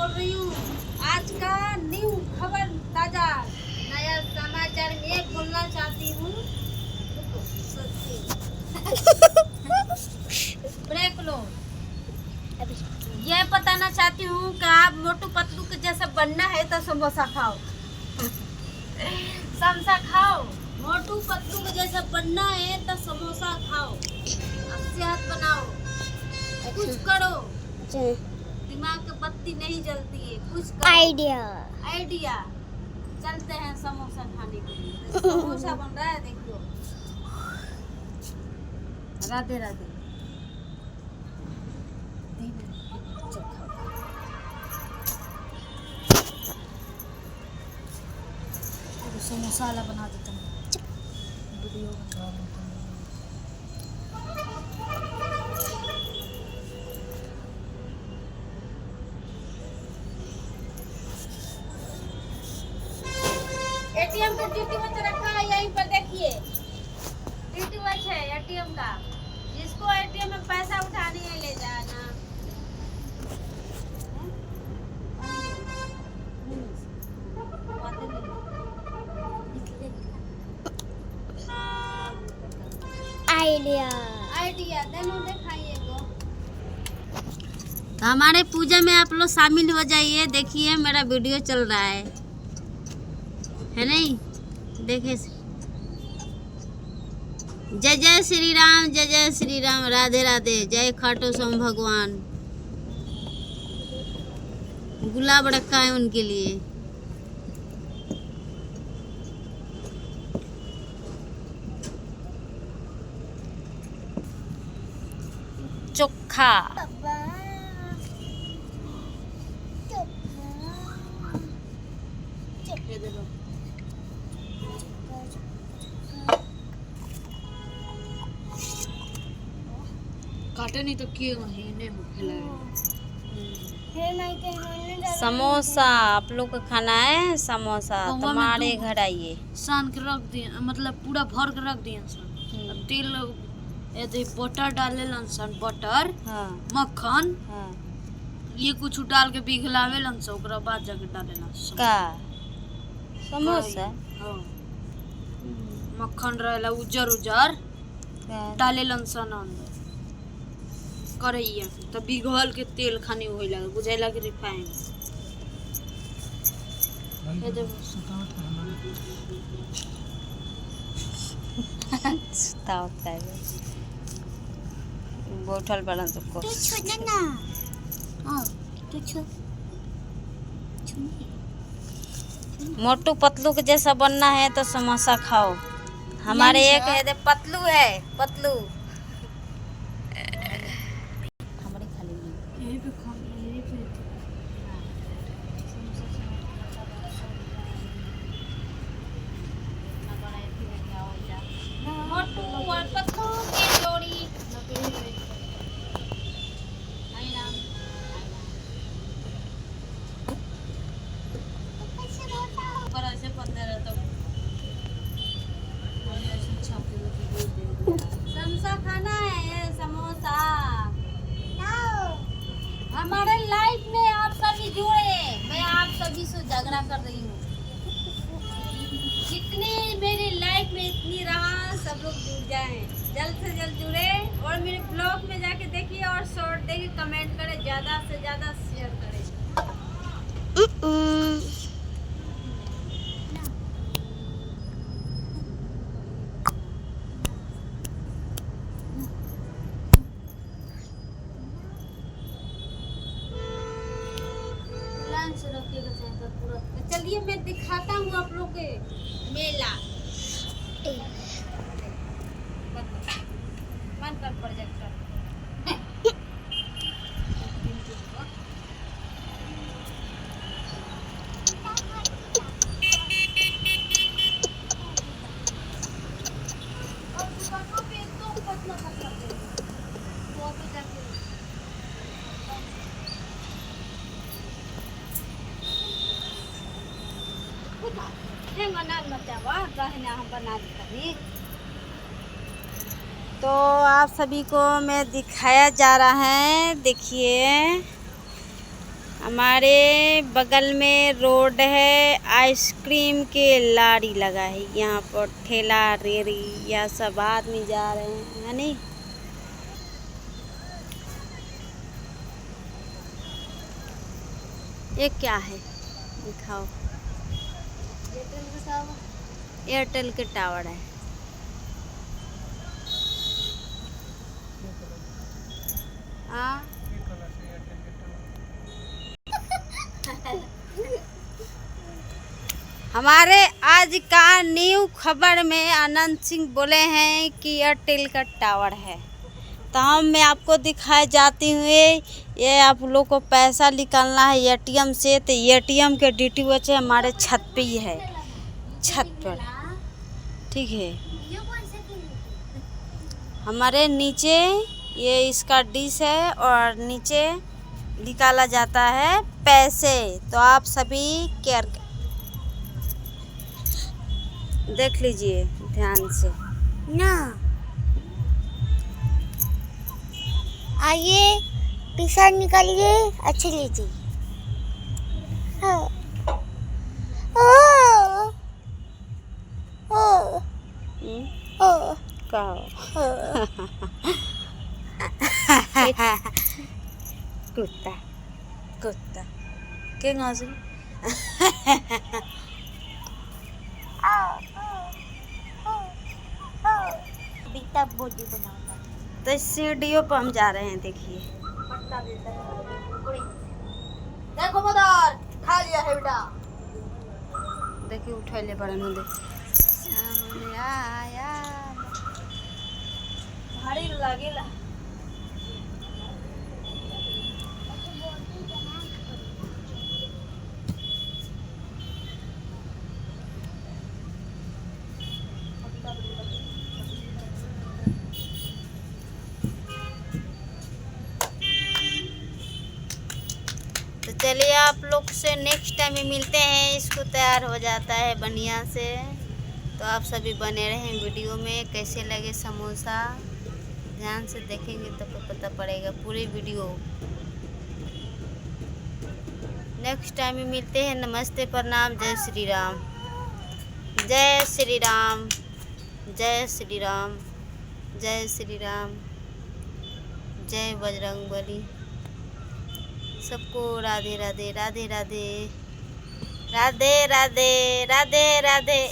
बोल रही हूँ। आज का न्यू खबर ताजा नया समाचार में बोलना चाहती हूँ। ब्रेक लो। ये बताना चाहती हूँ कि आप मोटू पतलू के जैसा बनना है तो समोसा खाओ। समोसा खाओ। मोटू पतलू के जैसा बनना है तो समोसा खाओ। सेहत बनाओ, कुछ करो। दिमाग की बत्ती नहीं जलती है, कुछ करो। आइडिया चलते हैं समोसा खाने के लिए। समोसा बन रहा है, देखो। राधे राधे। समोसा वाला बना देता हूँ, वीडियो बना देता हूँ। एटीएम का डीटीएच रखा है यहीं पर, देखिए। डीटीएच है एटीएम का। जिसको एटीएम में पैसा उठानी है ले जाना। आइडिया दोनों दिखाइएगा। तो हमारे पूजा में आप लोग शामिल हो जाइए। देखिए मेरा वीडियो चल रहा है नहीं? देखिए। जय जय श्री राम, जय जय श्री राम, राधे राधे, जय खाटू श्याम भगवान। गुलाब रखा है उनके लिए। चोखा काटे नहीं तो क्यों महीने में खिलाए। समोसा आप लोग को खाना है? समोसा तुम्हारे घर आइए। सान के रख दिए, मतलब पूरा भर के रख दिए। तेल यदि बटर डाले सन, बटर हाँ। मक्खन हाँ। ये कुछ डाल के पिघलावे लन से, ओकरा बाद जाके डाले का समोसा हाँ। मक्खन रहेला उजर उजर डाले लन सन अंदर करैया तो बिगल के तेल खानी होई लगे, बुझाइला के रिफाइन। बोतल बना सबको मोटू पतलू के जैसा बनना है तो समोसा खाओ। हमारे एक है पतलू है, पतलू हमारे खाली यही पे खा यही पे मोटू और पतलू की जोड़ी। समोसा खाना है, समोसा। हमारे लाइफ में आप सभी जुड़े। मैं आप सभी से झगड़ा कर रही हूँ। जितने मेरी लाइफ में इतनी रहा, सब लोग जुड़ जाएं। जल्द से जल्द जुड़े और मेरे ब्लॉग में जाके देखिए और शॉर्ट देखिए, कमेंट करें, ज़्यादा से ज़्यादा शेयर करें। चलिए मैं दिखाता हूँ आप लोग के मेला। मन कर प्रोजेक्टर तो आप सभी को मैं दिखाया जा रहा है। देखिए हमारे बगल में रोड है, आइसक्रीम के लारी लगा है। यहाँ पर ठेला रेरी या सब आदमी जा रहे हैं, है नहीं। ये क्या है दिखाओ। एयरटेल के टावर है। हाँ हमारे आज का न्यू खबर में आनंद सिंह बोले हैं कि एयरटेल का टावर है। तो मैं आपको दिखाए जाती हुए, ये आप लोग को पैसा निकालना है एटीएम से, तो एटीएम के डीटीएच हमारे छत पे ही है, छत पर, ठीक है। हमारे नीचे ये इसका डिश है और नीचे निकाला जाता है पैसे। तो आप सभी केयर देख लीजिए ध्यान से ना। आइए पैसा निकालिए, अच्छे लीजिए। हाँ। कुत्ता कुत्ता के गाँव बीता बॉडी बनाता। तो इस सीढ़ियों पर हम जा रहे हैं, देखिए। देखो मदर खा लिया है बेटा, देखिए उठैले बड़े न दे सामने आया भारी लागेला। तो चलिए आप लोग से नेक्स्ट टाइम में मिलते हैं। इसको तैयार हो जाता है बढ़िया से। तो आप सभी बने रहें वीडियो में। कैसे लगे समोसा ध्यान से देखेंगे तो पता पड़ेगा पूरी वीडियो। नेक्स्ट टाइम में मिलते हैं। नमस्ते, प्रणाम, जय श्री राम, जय श्री राम, जय श्री राम, जय श्री राम, जय बजरंगबली। सबको राधे राधे, राधे राधे, राधे राधे, राधे राधे।